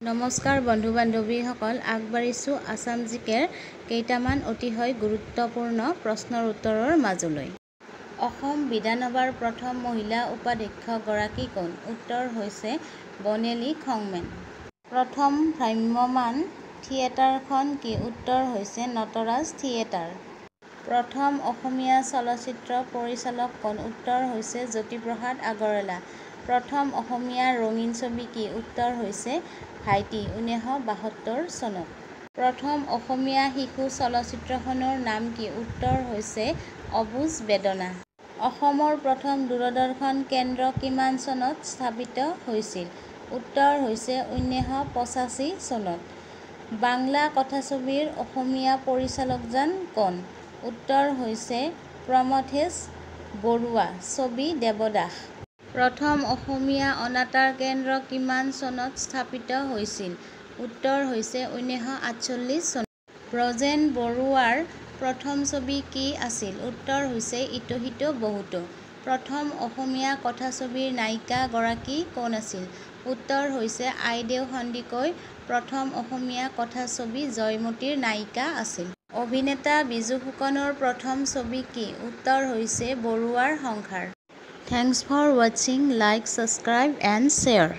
নমস্কাৰ বন্ধু বান্ধৱীসকল, আগবাঢ়িছোঁ আসাম জিকেৰ কেইটামান অতিশয় গুৰুত্বপূৰ্ণ প্ৰশ্নৰ উত্তৰৰ মাজলৈ। অসম বিধানসভাৰ প্ৰথম মহিলা উপাধ্যক্ষগৰাকী কোন? উত্তৰ হৈছে বনেলী খংমেন। প্ৰথম ভ্ৰাম্যমাণ থিয়েটাৰখন কি? উত্তৰ হৈছে নটৰাজ থিয়েটাৰ। প্ৰথম অসমীয়া চলচ্চিত্ৰ পৰিচালক কোন? উত্তৰ হৈছে জ্যোতিপ্ৰসাদ আগৰৱালা। প্ৰথম অসমীয়া ৰঙীন ছবি কি? উত্তৰ হৈছে ভাইটি 1972 চনত। প্ৰথম অসমীয়া শিশু চলচ্চিত্ৰখনৰ নাম কি? উত্তৰ হৈছে অবুজ বেদনা। অসমৰ প্ৰথম দূৰদৰ্শন কেন্দ্ৰ কিমান চনত স্থাপিত হৈছিল? উত্তৰ হৈছে 1985 চনত। বাংলা কথাছবিৰ অসমীয়া পৰিচালকজন কোন? উত্তৰ হৈছে প্ৰমথেশ বৰুৱা। ছবি দেৱদাস। প্ৰথম অসমীয়া অনাতাঁৰ কেন্দ্ৰ কিমান চনত স্থাপিত হৈছিল? উত্তৰ হৈছে 1948 চনত। ব্ৰজেন বৰুৱাৰ প্ৰথম ছবি কি আছিল? উত্তৰ হৈছে ইটো সিটো বহুতো। প্ৰথম অসমীয়া কথাছবিৰ নায়িকা গৰাকী কোন আছিল? উত্তৰ হৈছে আইদেউ সন্দিকৈ প্ৰথম অসমীয়া কথাছবি জয়মতীৰ নায়িকা আছিল। অভিনেতা বিজু ফুকনৰ প্ৰথম ছবি কি? উত্তৰ হৈছে বৰুৱাৰ সংসাৰ। থেংকছ ফৰ ৱাচিং, লাইক, ছাবস্ক্ৰাইব এণ্ড শ্বেয়াৰ।